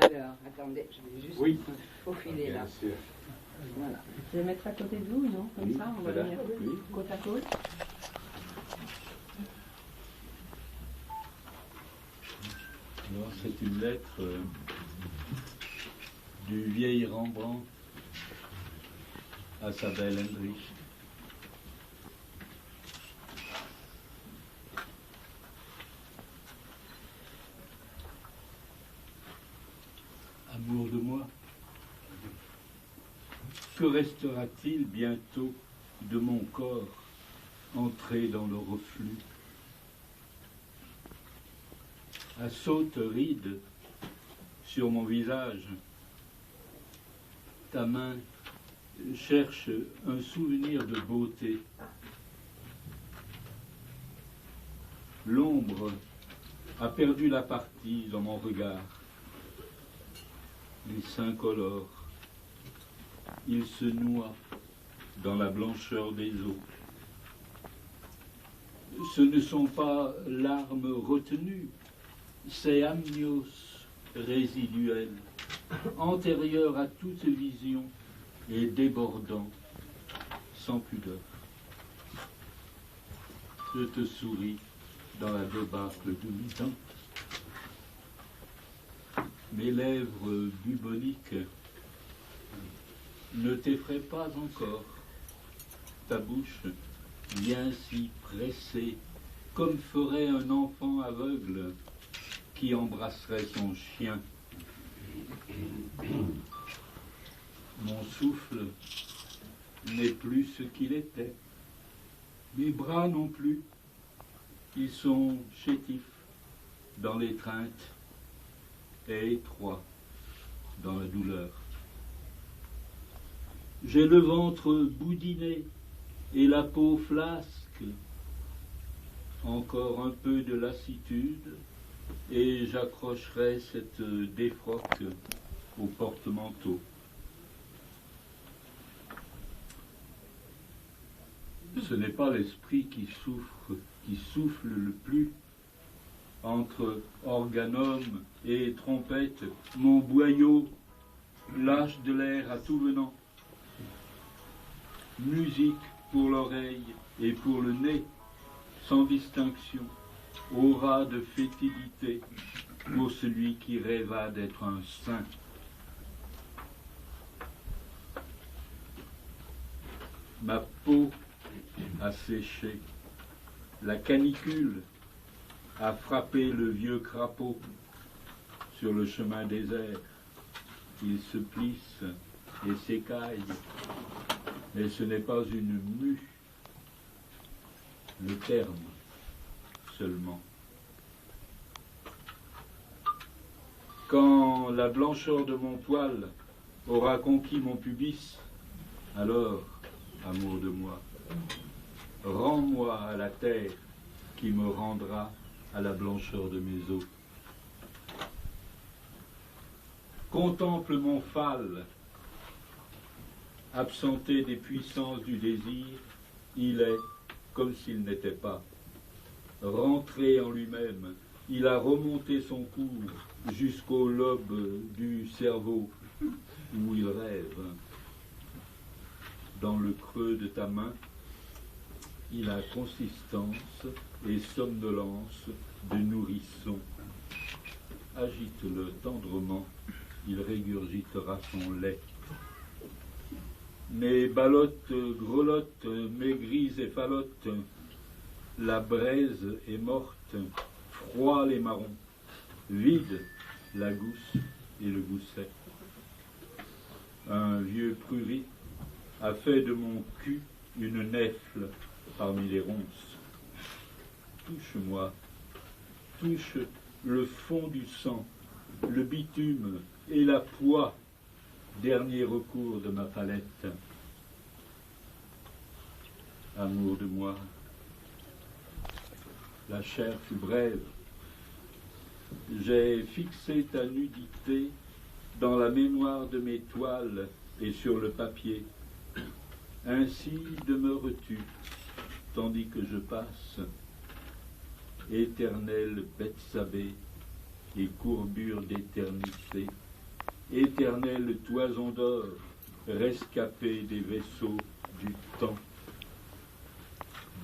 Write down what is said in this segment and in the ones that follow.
Alors, attendez, je vais juste faufiler là. Voilà. Je vais mettre à côté de vous, non? Comme ça, on va venir côte à côte. Alors, c'est une lettre du vieil Rembrandt à sa belle Hendrich. Amour de moi, que restera-t-il bientôt de mon corps entré dans le reflux? À saute ride sur mon visage, ta main cherche un souvenir de beauté. L'ombre a perdu la partie dans mon regard. Les seins colorent, il se noie dans la blancheur des eaux. Ce ne sont pas larmes retenues, c'est amnios résiduel, antérieur à toute vision et débordant, sans pudeur. Je te souris dans la débâcle de mi-temps. Mes lèvres buboniques ne t'effraient pas encore. Ta bouche vient s'y presser, comme ferait un enfant aveugle qui embrasserait son chien. Mon souffle n'est plus ce qu'il était. Mes bras non plus. Ils sont chétifs dans l'étreinte et étroits dans la douleur. J'ai le ventre boudiné et la peau flasque. Encore un peu de lassitude et j'accrocherai cette défroque au porte-manteau. Ce n'est pas l'esprit qui souffle le plus. Entre organum et trompette, mon boyau lâche de l'air à tout venant. Musique pour l'oreille et pour le nez, sans distinction, aura de fétidité pour celui qui rêva d'être un saint. Ma peau a séché, la canicule a frappé le vieux crapaud sur le chemin désert. Il se plisse et s'écaille, mais ce n'est pas une mue, le terme seulement. Quand la blancheur de mon poil aura conquis mon pubis, alors, amour de moi, rends-moi à la terre qui me rendra à la blancheur de mes os. Contemple mon phale, absenté des puissances du désir, il est comme s'il n'était pas. Rentré en lui-même, il a remonté son cours jusqu'au lobe du cerveau où il rêve. Dans le creux de ta main, il a consistance et somnolence de nourrisson. Agite-le tendrement, il régurgitera son lait. Mes ballottes grelottent, maigries et fallottes, la braise est morte, froid les marrons, vide la gousse et le gousset. Un vieux prurit a fait de mon cul une nèfle parmi les ronces. Touche-moi, touche le fond du sang, le bitume et la poix, dernier recours de ma palette. Amour de moi, la chair fut brève. J'ai fixé ta nudité dans la mémoire de mes toiles et sur le papier. Ainsi demeures-tu, tandis que je passe, éternelle Bethsabée et courbure d'éternité, éternelle toison d'or, rescapée des vaisseaux du temps.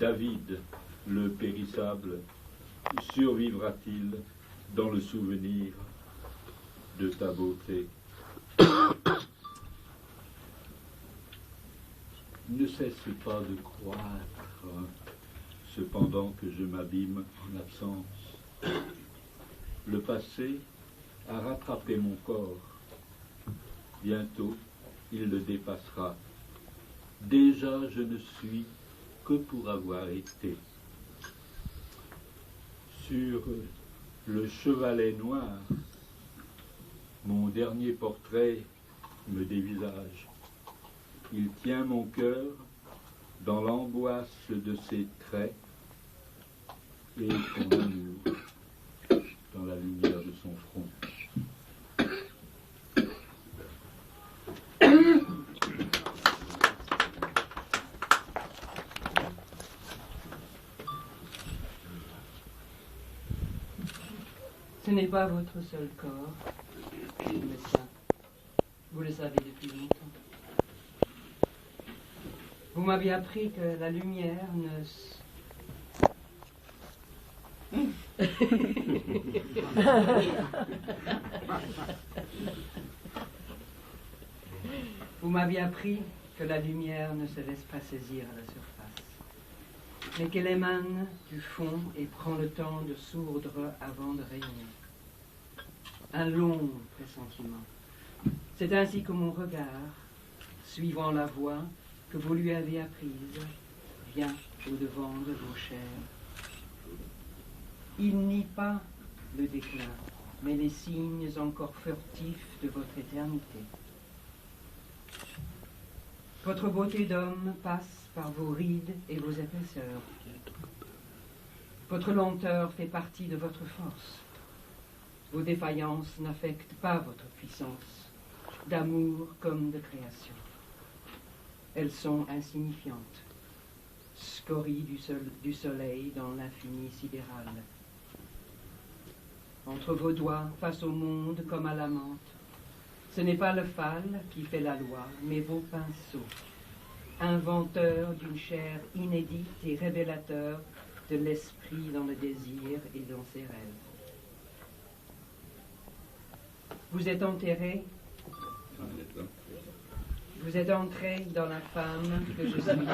David, le périssable, survivra-t-il dans le souvenir de ta beauté? Ne cesse pas de croître, cependant que je m'abîme en absence. Le passé a rattrapé mon corps. Bientôt, il le dépassera. Déjà, je ne suis que pour avoir été. Sur le chevalet noir, mon dernier portrait me dévisage. Il tient mon cœur dans l'angoisse de ses traits et son amour dans la lumière de son front. Ce n'est pas votre seul corps, mais ça, vous le savez depuis longtemps. Vous m'aviez appris que la lumière ne... Vous m'aviez appris que la lumière ne se laisse pas saisir à la surface, mais qu'elle émane du fond et prend le temps de sourdre avant de rayonner. Un long pressentiment. C'est ainsi que mon regard, suivant la voie que vous lui avez apprise, vient au-devant de vos chairs. Il nie pas le déclin, mais les signes encore furtifs de votre éternité. Votre beauté d'homme passe par vos rides et vos épaisseurs. Votre lenteur fait partie de votre force. Vos défaillances n'affectent pas votre puissance, d'amour comme de création. Elles sont insignifiantes, scories du soleil dans l'infini sidéral. Entre vos doigts, face au monde comme à la menthe, ce n'est pas le phale qui fait la loi, mais vos pinceaux, inventeurs d'une chair inédite et révélateurs de l'esprit dans le désir et dans ses rêves. Vous êtes enterré, vous êtes entré dans la femme que je suis.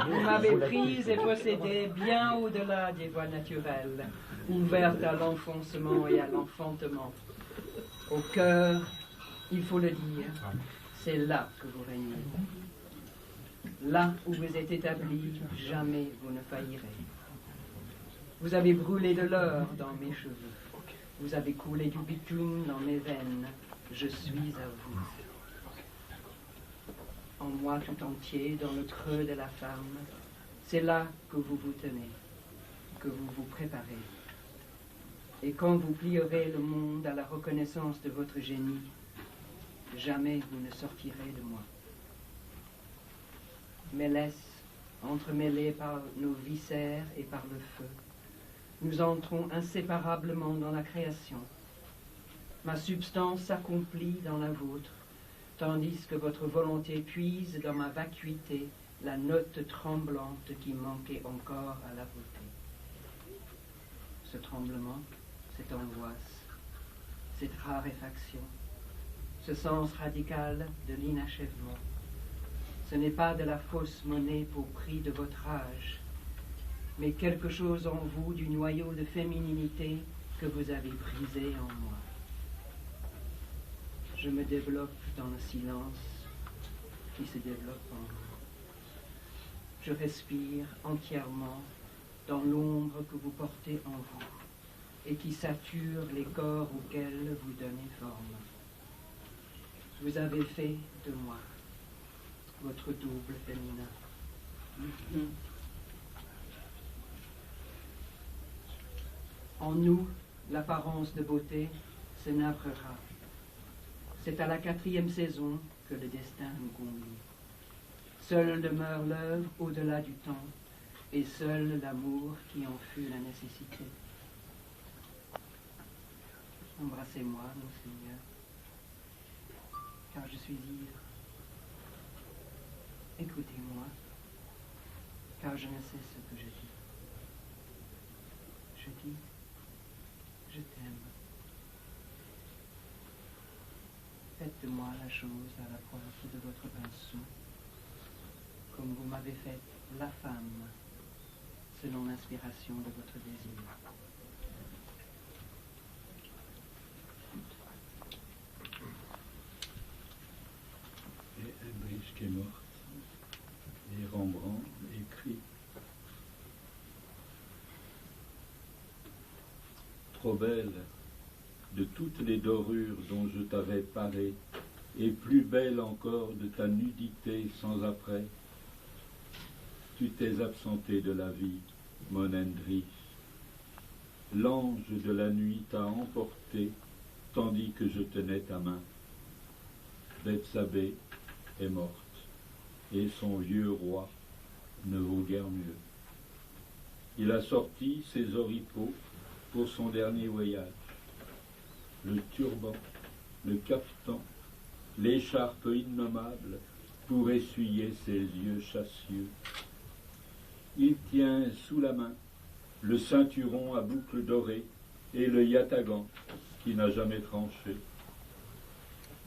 Vous m'avez prise et possédée bien au-delà des voies naturelles, ouvertes à l'enfoncement et à l'enfantement. Au cœur, il faut le dire, c'est là que vous régnez. Là où vous êtes établi, jamais vous ne faillirez. Vous avez brûlé de l'or dans mes cheveux. Vous avez coulé du bitume dans mes veines. Je suis à vous. En moi tout entier, dans le creux de la femme, c'est là que vous vous tenez, que vous vous préparez. Et quand vous plierez le monde à la reconnaissance de votre génie, jamais vous ne sortirez de moi. Mes laisses, entremêlées par nos viscères et par le feu, nous entrons inséparablement dans la création. Ma substance s'accomplit dans la vôtre, tandis que votre volonté puise dans ma vacuité la note tremblante qui manquait encore à la beauté. Ce tremblement, cette angoisse, cette raréfaction, ce sens radical de l'inachèvement, ce n'est pas de la fausse monnaie pour prix de votre âge, mais quelque chose en vous du noyau de fémininité que vous avez brisé en moi. Je me développe dans le silence qui se développe en vous. Je respire entièrement dans l'ombre que vous portez en vous, et qui sature les corps auxquels vous donnez forme. Vous avez fait de moi votre double féminin. En nous, l'apparence de beauté s'énavrera. C'est à la 4e saison que le destin nous conduit. Seul demeure l'œuvre au-delà du temps, et seul l'amour qui en fut la nécessité. Embrassez-moi, mon Seigneur, car je suis ivre. Écoutez-moi, car je ne sais ce que je dis. Je dis, je t'aime. Faites de moi la chose à la pointe de votre pinceau, comme vous m'avez faite la femme, selon l'inspiration de votre désir. Et Ulbrich qui est morte, et Rembrandt écrit: trop belle de toutes les dorures dont je t'avais paré, et plus belle encore de ta nudité sans après, tu t'es absenté de la vie, mon Endrich. L'ange de la nuit t'a emporté, tandis que je tenais ta main. Bethsabée est morte, et son vieux roi ne vaut guère mieux. Il a sorti ses oripeaux pour son dernier voyage. Le turban, le cafetan, l'écharpe innommable pour essuyer ses yeux chassieux. Il tient sous la main le ceinturon à boucles dorées et le yatagan qui n'a jamais tranché.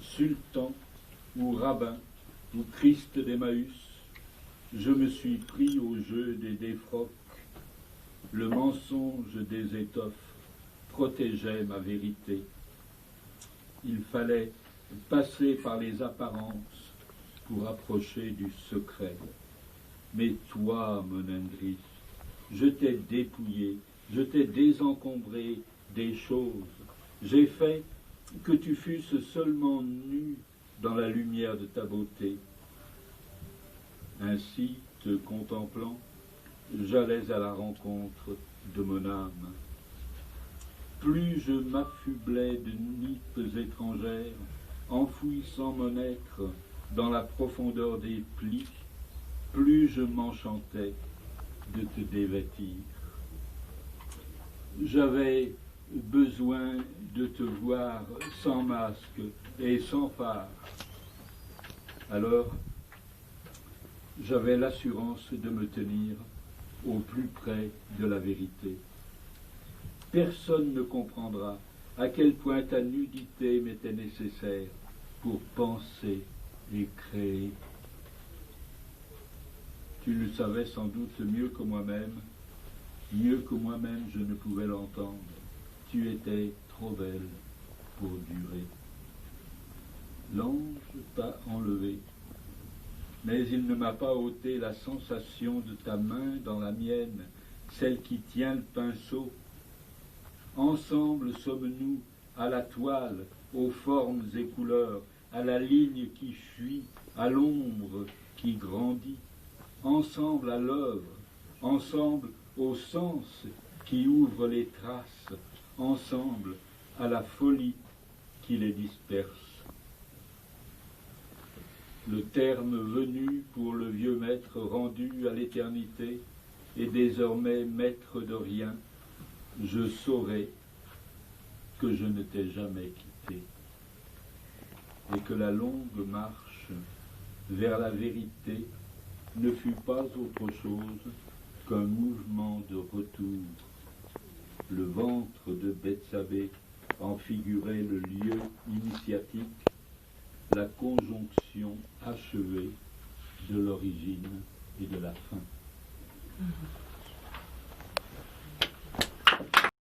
Sultan ou rabbin ou Christ d'Emmaüs, je me suis pris au jeu des défroques. Le mensonge des étoffes protégeait ma vérité. Il fallait passer par les apparences pour approcher du secret. Mais toi, mon Endrich, je t'ai dépouillé, je t'ai désencombré des choses. J'ai fait que tu fusses seulement nu dans la lumière de ta beauté. Ainsi, te contemplant, j'allais à la rencontre de mon âme. Plus je m'affublais de nippes étrangères, enfouissant mon être dans la profondeur des plis, plus je m'enchantais de te dévêtir. J'avais besoin de te voir sans masque et sans phare. Alors, j'avais l'assurance de me tenir au plus près de la vérité. Personne ne comprendra à quel point ta nudité m'était nécessaire pour penser et créer. Tu le savais sans doute mieux que moi-même je ne pouvais l'entendre. Tu étais trop belle pour durer. L'ange t'a enlevé, mais il ne m'a pas ôté la sensation de ta main dans la mienne, celle qui tient le pinceau. Ensemble sommes-nous à la toile, aux formes et couleurs, à la ligne qui fuit, à l'ombre qui grandit. Ensemble à l'œuvre, ensemble au sens qui ouvre les traces, ensemble à la folie qui les disperse. Le terme venu pour le vieux maître rendu à l'éternité est désormais maître de rien. Je saurai que je ne t'ai jamais quitté et que la longue marche vers la vérité ne fut pas autre chose qu'un mouvement de retour. Le ventre de Bethsabée en figurait le lieu initiatique, la conjonction achevée de l'origine et de la fin.